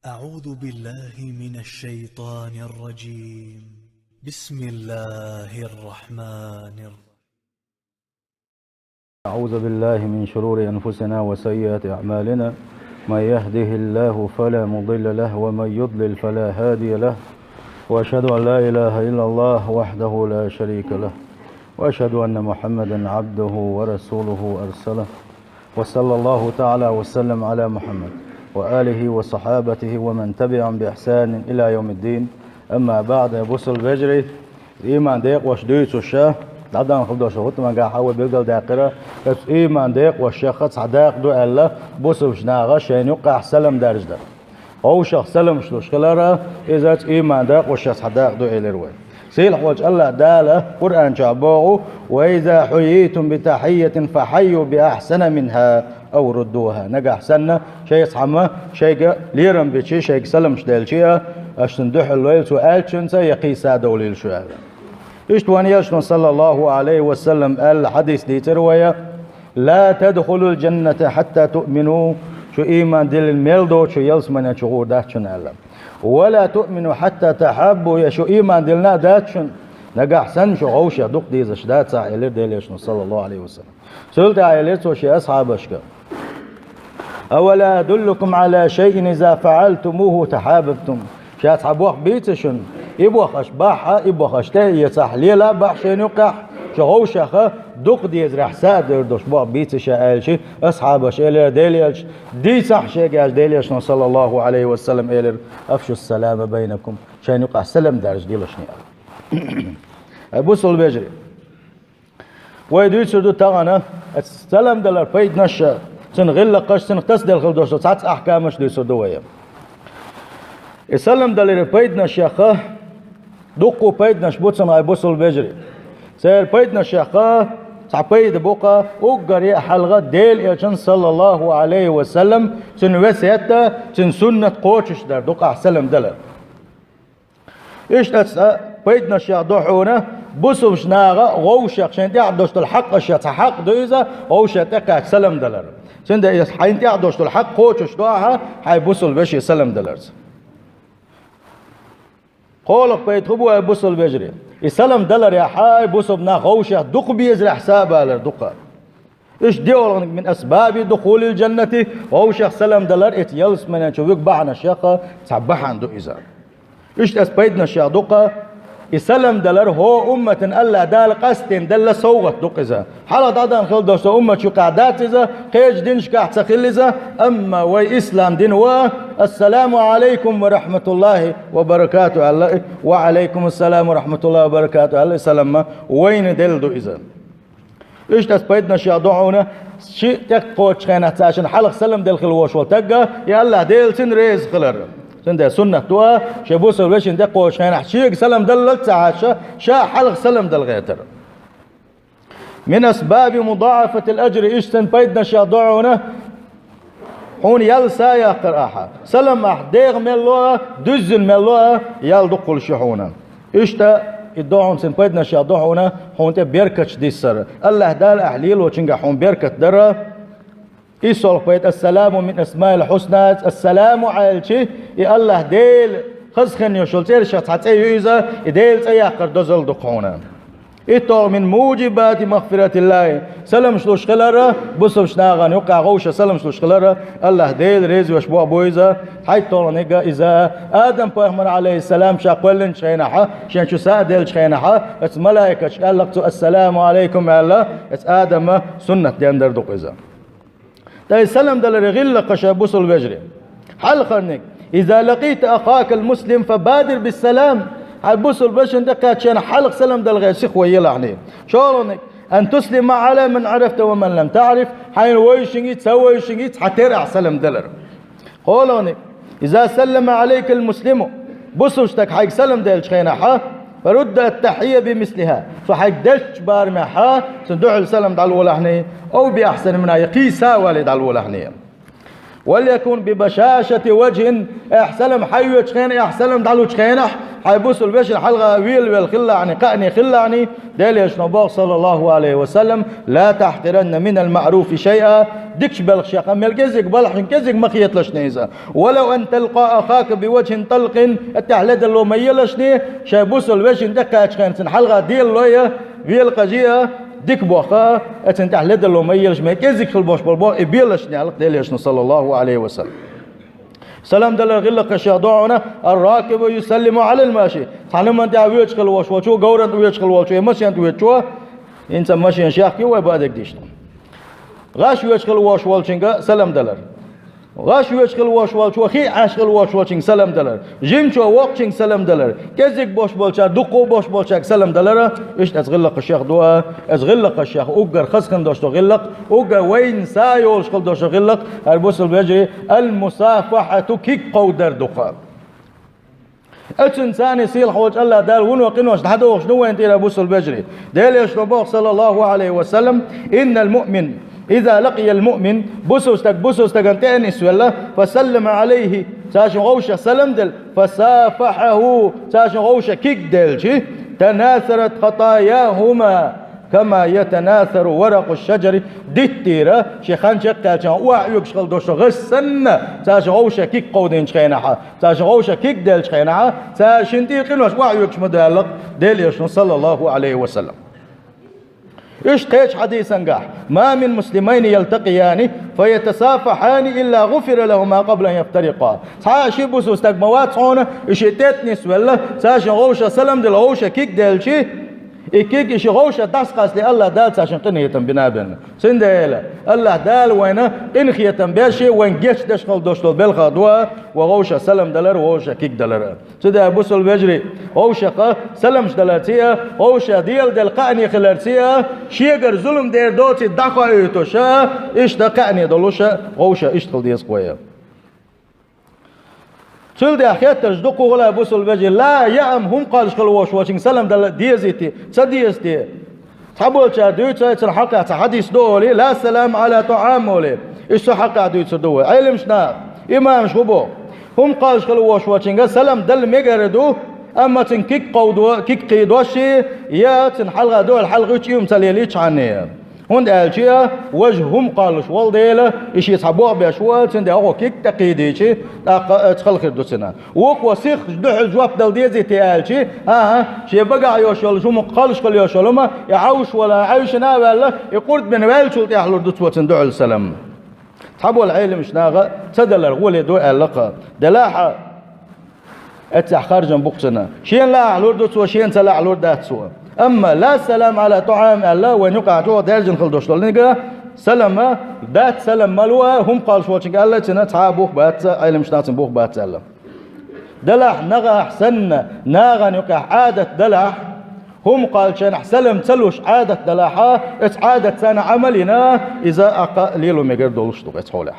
أعوذ بالله من الشيطان الرجيم. بسم الله الرحمن الرحيم. أعوذ بالله من شرور أنفسنا وسيئات أعمالنا، من يهده الله فلا مضل له ومن يضلل فلا هادي له، وأشهد أن لا إله إلا الله وحده لا شريك له، وأشهد أن محمدا عبده ورسوله أرسله، وصلى الله تعالى وسلم على محمد وآله وصحابته ومن تبعهم بإحسان إلى يوم الدين. أما بعد، بوصل بجري إيمان ديق وشديت الشاه دعنا نخبط شغلت ما جا حاول بيقدر داقرة بس إيمان ديق والشخص عداق دو الله بوصل شناغة شين يقع سلم درجة أو شخص سلم شلوش خلاره إذا إيمان ديق والشخص عداق دو إلروي سيلح وجه الله داله قرآن شعبه وإذا حييتم بتحية فحيوا بأحسن منها أو ردوها. نجا أحسننا شيء صحمة شيء ليرم بشيء شيء سلم شدال شيء أشتن دح الليل سؤال شنسا يقيس دوليل شو إشتواني يشتون صلى الله عليه وسلم الحديث دي تروية لا تدخلوا الجنة حتى تؤمنوا شو إيمان دل الميلدو شو يلس من شغور داتشن ألم ولا تؤمنوا حتى تحبوا يشو إيمان دلنا داتشن نجا أحسن شو غوشة دوق ديز أشدات ساعة إلير ديل يشتون صلى الله عليه وسلم سألت عائلير سوشي أصحاب أشكا أولا أدلكم على شيء إذا فعلتموه تحاببتم شات حبوخ بيتشن يبوخ أشباحها يبوخ أشتهي يتحليلا بحشين يقح شغوشة دوق ديز رح سادر دوش بوخ بيتشا آلشي أصحابش إلير ديليش دي صح شيء ديليش صلى الله عليه وسلم إلير أفشوا السلام بينكم شين يقح سلم دارج ديلشني أبوصل بيجري ويدويت سردو تغانا السلام دلار فايد نشا سنغل قش سنغتسدل خلدوش ساعت أحكامش دي سردوية السلام دلار فايد نشا دوقو فايد نشبوتسن أبوصل بيجري سير فايد نشا سعبيد بوقا وقري حلقة ديل إلشان صلى الله عليه وسلم سنوسيتا سنة قوتش دار دوقا سلام دلار إيش أتسأ بيد نشا دوحونا بوسو شناغا غوشك شين تعدوش الحق شات حق دويزا غوشة تقاك سلام دلار شين ده حين تعدوش الحق قوتش دوها حي بوسو البشي سلام دلار قولك بيت خبوا بوسو البجري السلام دلار يا حي بوسو بنا غوشة دوق بيزر حسابها لردوقا إيش ديول من أسباب دخول الجنة غوشة سلام دلار اتيلس من أنشوفك بعنا الشيخة تعبحان دو إزار إيش أسبيدنا الشيخ السلام دلار هو أمة ألا دال قستين دل سوغت دقزا حالا دادان خل دوسو أمة شو قعدات إذا خيج دينش قاعد سخيل إذا أما وي إسلام دين السلام عليكم ورحمة الله وبركاته الله وعليكم السلام ورحمة الله وبركاته الله سلام وين دل دو إذا إيش تسبيدنا الشيخ دعونا شيء تقوش خينا تاشن حلق سلام دل خلوش والتقى يا الله دل تنريز خلر سنده سنة توا شبوس الوشين ده قوش هنا حشيق سلام دلت تعاشى شا حلق سلام دل غيتر من أسباب مضاعفة الأجر إيشتن بيدنا شاضعونا حون يل سايا قراحة سلام أحديغ ملوها دزن ملوها يل دقل شحونا إيشتا الدعون سن بيدنا شاضعونا حون تبيركتش دي السر الله دال أحليل وشنجا حون بيركت درة إيسول بيت السلام من أسماء الحسنى السلام على الشيء الله ديل خزخن يشلتير شات حتى يوزا ديل تياقر دزل دقونا إيتو من موجبات مغفرة الله سلام شلوش خلره بصب شناغان يقع غوشة سلام شلوش خلره الله ديل ريز وشبوع بويزا حيث طول نيجا إذا آدم بيغمر عليه السلام شاقولن شينحا شين شو سادل شينحا اس ملائكة شقالك السلام عليكم يا الله اس آدم سنة ديندر دق إذا تاي سلام دل رغل قشابوس البجري حل خرنك إذا لقيت أخاك المسلم فبادر بالسلام حبوس البشر دقات شان حلق سلام دل غير سخوة يلعني شورنك أن تسلم على من عرفت ومن لم تعرف حين ويشنجيت سوى يشنجيت حترع سلام دلر قولونك إذا سلم عليك المسلم بصوشتك حيك سلام دل شخينحا فرد التحية بمثلها فحيك دش بارمحا سندوح السلام دل ولحني أو بأحسن منها يقيسا والد على الولحنية وليكن ببشاشة وجه احسلم حيو تشخين احسلم دعلو تشخينح حيبوس البشر حلقة ويل خلعني قأني خلعني دليش نبوغ صلى الله عليه وسلم لا تحترن من المعروف شيئا دكش بالخشاق أما الكزك بلحن كزك مخيط لشنيزة ولو أن تلقى أخاك بوجه طلق التحلد اللو ميلشني شايبوس البشر دكا تشخين حلقة ديل لوية ويل قجية ديك بوخا اتنتح لد لو ميلش ما كزك في البوش بالبو ابيلش نعلق ديلش صلى الله عليه وسلم سلام دل غلق شادونا الراكب يسلم على الماشي تعلم انت ويشكل وشو غورد ويشكل وشو ماشي انت ويشو انت ماشي شاخي وبعدك ديش غاش ويشكل وشو سلام دلر غاش ويشكل وشو خي عاشقل وشو سلام دلر جيم شو وقتين سلام دلر كزك بوش بولشا دقو بوش بولشا سلام دلر ايش ازغلق الشيخ دوا ازغلق الشيخ اوغر خسخن دوش غلق اوغر وين سايول شغل دوش غلق البوس البجري المصافحه كيك قودر دقا اتنساني سيل حوج الله دال ونو قنوش حدوش نو انت الى بوس البجري دال يشربوه صلى الله عليه وسلم ان المؤمن إذا لقي المؤمن بوسوستك أنت أنس ولا فسلم عليه ساشن غوشة سلم دل فسافحه ساشن غوشة كيك دل تناثرت خطاياهما كما يتناثر ورق الشجر ديتيرا شيخان شقال شان وعيوك شغل دوش غسن ساشن غوشة كيك قودين شخينها ساشن غوشة كيك دل شخينها ساشن تيقنوش وعيوك شمدالق دل يشن صلى الله عليه وسلم إيش قيش حديثا قاح ما من مسلمين يلتقيان فيتصافحان إلا غفر لهما قبل أن يفترقا ساشي بوسو استقموات صونة إيش تتنس ولا ساشي غوشة سلم دل غوشة كيك دلشي إكيك إيش غوشة تسقس لله دال ساشن قنية بنابن سنديلا الله دال وين قنخية باشي وين جيش دشخل دوشتل بالخدوة وغوشة سلم دلر وغوشة كيك دلر سيدا بوسو البجري غوشة سلمش دلاتية غوشة ديل دل قاني خلرتية شيغر ظلم دير دوتي دقا ايتوشا إيش دا قاني دلوشة غوشة إشتغل ديس قوية تلدي أخيات تجدقوا ولا بوس البجي لا يأم هم قال شخلوا وشوشين سلم دل ديزيتي صديستي تحبول شا دويتsa حقا حديث دولي لا سلام على طعامولي إيش حقا دويتsa دولي علم شنا إمام شبو هم قال شخلوا وشوشين سلم دل ميجردو أما تنكيك قودو كيك قيدوشي يا تنحلغا دول حلغوش يوم تليليش عني هند ألشيا وجههم قالش والديلا إيش يصحبوا بيشوال تندي أخو كيك تقيديشي تخلق الدوسنا وق وسيخ جدح الجواب دل ديزي تألشي شيء بقى يوشل شو مقالش قال يوشل ما يعوش ولا عايشنا ولا يقول بن والشل تحلو دوتوا تندع السلام صحبوا العلم مش ناغا تدل الغول دو اللقا دلاحة اتح خارجا بقتنا شين لا علور دوتوا شين تلا علور داتسوا أما لا سلام على طعام الله وين يقع جوا درجن خلدوش لنقى سلام دات سلام ملوه هم قال شو تشين الله تنا تعبوك بات علم شناتن بوك بات سلام دلح نغا أحسن ناغا يقع عادة دلح هم قال شان سلم تلوش عادة دلحة ات عادة سنة عملنا إذا أقليلو ميقر دولش دوك اتحولح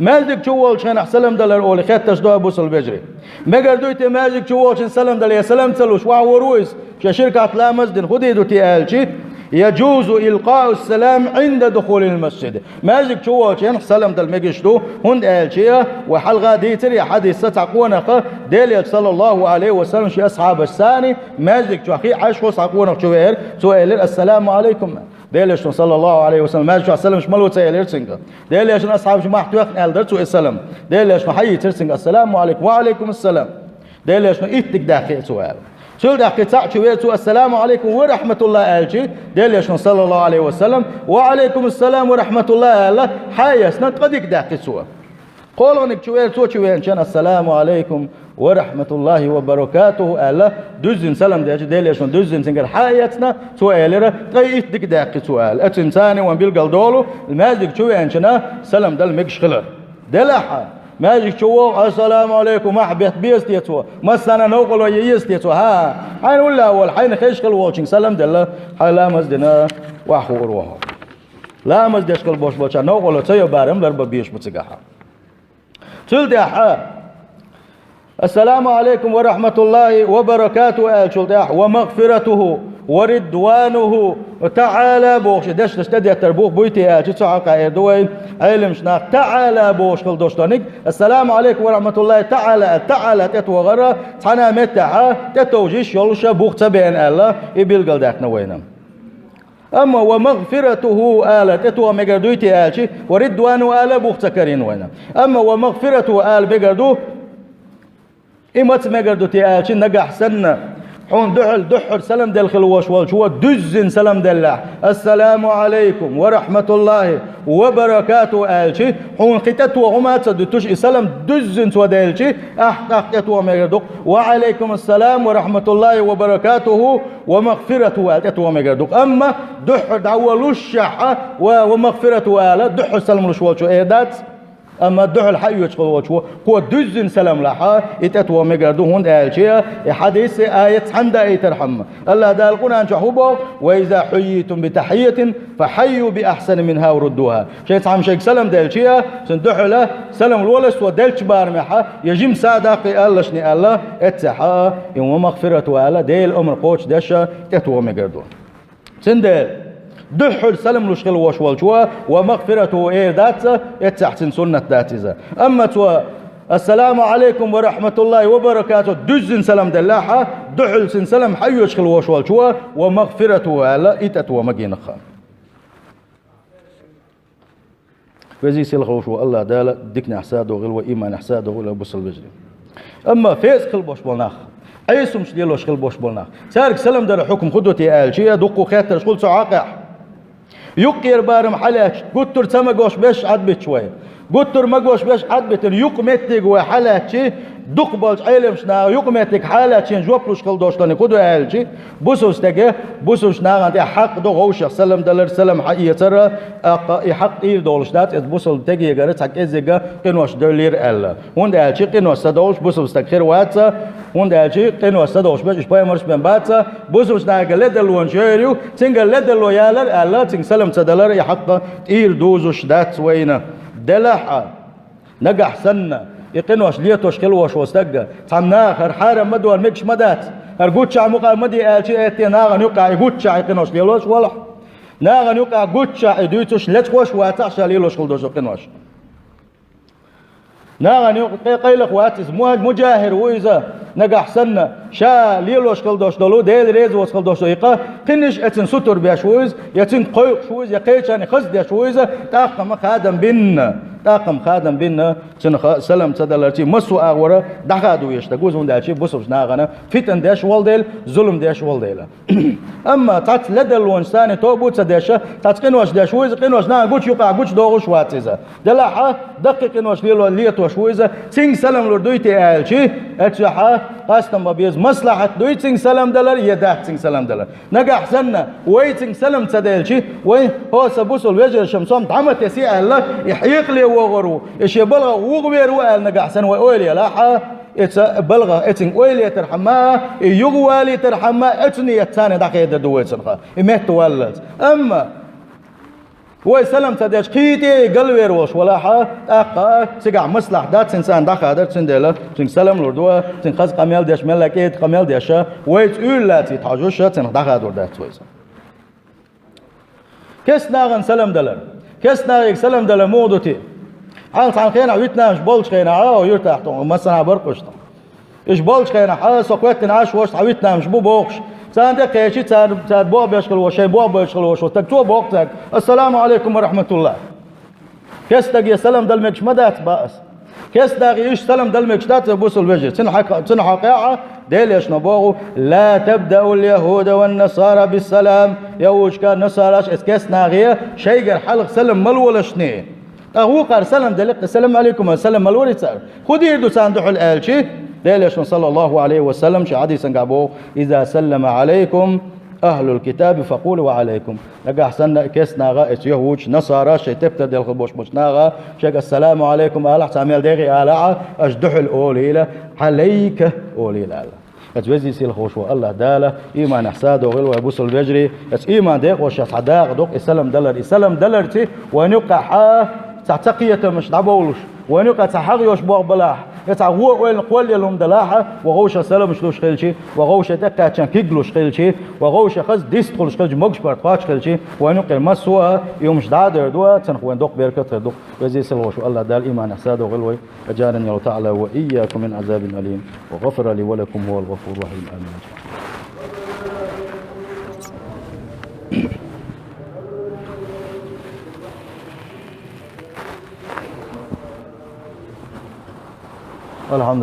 ماجدك جوال شان سلم دلر أولي خات تجدوها بوس البجري مقر دويتي ماجدك جوال شان سلم دلر يا سلام تلوش وعورويس شركة لا مسجد خدي دوتي آلشي يجوز إلقاء السلام عند دخول المسجد ماجدك جوال شان سلم دل مقشدو هند آلشي وحلقة ديتري حديث ستعقونك ديليك صلى الله عليه وسلم شي أصحاب الثاني ماجدك جوخي عشو سعقونك شوير سؤال السلام عليكم ديليش صلى الله عليه وسلم ماجد السلام شمالو تسيلير سنجا ديليش أصحاب جماعة توقن ألدرتو السلام ديليش محيي ترسنج السلام عليكم وعليكم السلام ديليش إتك داخل سؤال شو داخل تعشويتو السلام عليكم ورحمة الله ألجي ديليش صلى الله عليه وسلم وعليكم السلام ورحمة الله ألا حيس نتقدك داخل سؤال قولوا انك شوير شان السلام عليكم ورحمة الله وبركاته ألا دوزن سلام ديليش دوزن سنجر حياتنا سؤال تغيث دك داقي سؤال اتنساني وان بيلقل دولو الماجيك شوير شنا سلام دل مكش خلر دلحا ماجيك شوو السلام عليكم أحبيت بيستيتوا مسانا نوقل ويستيتوا حين ولا أول حين خيشقل ووشنج سلام دل حيلا مزدنا وحور وحور لا مزدشقل بوش بوشا نوقل وتيو بارم لربا بيش بتقاها تلدي أحا السلام عليكم ورحمة الله وبركاته شلتاح ومغفرته ورضوانه تعالى بوش دش تدي تربوخ بويتي تسعق دوي علم شناق تعالى بوش كل دوشتانيك السلام عليكم ورحمة الله تعالى تتو غرا تنا متها تتوجيش يلش بوخ تبين الله يبيلقل داخنا وينم أما ومغفرته آل تتو مجردويتي آلشي ورضوانه آل بوخ تكرين وينم أما ومغفرته آل بجردو إمت مجردو تيالشي نجح سنة حون دحر سلام دل خلوش والشوا دزن سلام دلله السلام عليكم ورحمة الله وبركاته آلشي حون قتت وغمات دتوش سلام دزن سودالشي أحققت ومجردو وعليكم السلام ورحمة الله وبركاته ومغفرته آلتت ومجردو أما دحر دعوالوش ومغفرته آل دحر سلام لشوالشو إيدات أما الدحر الحي يشقوا هو دزن سلام لها يتأتوا مجردو هون آلشيا حديث آية حمد آية ترحم الله دا القرآن شحوبه وإذا حييتم بتحية فحيوا بأحسن منها وردوها شيء عم شيء سلام دالشيا سندحر له سلام الولس ودالش بارمحة يجيم صادق الله شني الله اتسحا يوم مغفرة الله ديل أمر قوش دشا تأتوا مجردو سندال دحر سلم لشغل وشوال شوا ومغفرته إيه ذات يتحسن سنة ذاتها أما توا السلام عليكم ورحمة الله وبركاته دزن سلام دلاحة دحل سن سلام حي يشغل وشوال شوا ومغفرته على إتتوا مجينخا وزي سلخ وشوا الله دالة دكنا حساده غلوة إيمان حساده غلوة بصل بجري أما فيس قلب وشبالناخ أيسو مش ديالو شغل وشبالناخ سارك سلام دال حكم خدوتي آل شيء دقو خاتر شغل سعاقح يقير بارم حلاك قطر تمقوش بيش عدبت شوية قطر مقوش بيش عدبت يقمتك وحلاك دقبل علم شنا يقمتك حالك جوبلوش كل دوشتاني كدو عالجي بوسوس تجاه بوسوس ناغان حق دو غوش سلم دلر سلم حقيقة ترى حق إير دولش دات بوسول تجي جرت حق إزجا قنوش دولير ألا هون عالجي قنوش سدوش بوسوس تكير واتسا هون عالجي قنوش سدوش بس باي مرش بين باتسا بوسوس ناغا لدلون شيريو تنقل لدلو يالر ألا تنق سلم تدلر يحق إير دوزوش دات وينا دلحة نجح سنة يقنوش ليتوش كلوش وستجا تعمنا آخر حارم مدوار مكش مدات هرجوتشع مقا مدي آلشي أتي ناغن يقع يقوتشع يقنوش ليلوش ولا ناغن يقع قوتشع يدوتوش لتخوش واتعش ليلوش خلدوش قنوش ناغن يقع قيلق واتس مجاهر وإذا نجح سنة شا ليلوش خلدوش دلو ديل ريز وش خلدوش يقا قنش أتن ستر بيشويز يتن قيق شويز يقيشان خزد يشويز تاقم خادم بينا تاقم خادم بينا سلام تدلرتي مسو أغورا دخادو يشتغوز من دالشي بوسوش ناغنا فتن داش والديل ظلم داش والديل أما تات لدل وانساني توبوت سداشا تات قنوش داشويز قنوش نا قوش يقع قوش دوغوش واتيزا دلاحا دقي قنوش ليتو شويزا سين سلام لردويتي آلشي اتشحا قاستم بابيز مصلحة دويت سين سلام دلر يداح سين سلام دلر نجح سنة ويت سين سلام تدالشي وين هو سبوسول وجه شمسوم تعمت يسيع الله يحيق لي وغرو إيش يبلغ وغبير وقال نجح سنة وأولي لاحا بلغ اتن ويلي ترحمها يغوالي ترحمها اتني الثاني دقيقة دويت سنخا إمت ولد أما هو سلام تداش قيتي قلبير وش ولا حا أقا سجع مصلح دات إنسان دخل هذا سندلا سن سلام لردوا سن خز قميل داش ملكيت قميل داشا ويت أولاتي تحجوش سن دخل هذا دات ويس كيس ناغن سلام دلر كيس ناغن سلام دلر مودتي عالت عن خينا ويتنا مش بولش خينا يرتاح مثلا برقش إيش بولش خينا حاس وقت نعاش وش عويتنا مش بوبوخش سان دقيقة سان بوع بيشغل وشين بوع بيشغل وش تكتو بوقتك السلام عليكم ورحمة الله كيس تجي سلام دلمكش مدات بأس كيس تجي إيش سلام دلمكش دات بوصل وجه تنحق قاعة ديل إيش نبغوا لا تبدأ اليهود والنصارى بالسلام يوش كان نصاراش كيس ناغية شيء غير حلق سلم ملولشني هو قال سلام دلق السلام عليكم السلام ملوري صار خدي يدو ساندحوا الآلشي ليش صلى الله عليه وسلم شعدي سنقابو إذا سلم عليكم أهل الكتاب فقولوا وعليكم لقى حسن كيس ناغا يهود نصارى شي تبتدي الخبوش مش ناغا شيك السلام عليكم أهلا تعمل ديغي أهلا أجدح الأوليلة عليك أوليلة اتوزي سيل خوشو الله داله ايمان احساده وغلوه يبوس البجري ايمان ديق وش صداق دوق السلام دلر تي ونقع تعتقيه مش دعبولش ونقع تحقيوش بوق بلاح يتعوق وين قول لهم دلاحة وغوشة سلام شلوش خيلشي وغوشة تكاتشان كيجلوش خيلشي وغوشة خز ديست خلش خلش مقش بارتقاش خيلشي وينو قيمة سوا يوم شداد دوا تنخوين دوق بيركت دوق وزي سلوش الله دال إيمان أحساد وغلوي أجارني الله تعالى وإياكم من عذاب أليم وغفر لي ولكم هو الغفور الرحيم آمين. الحمد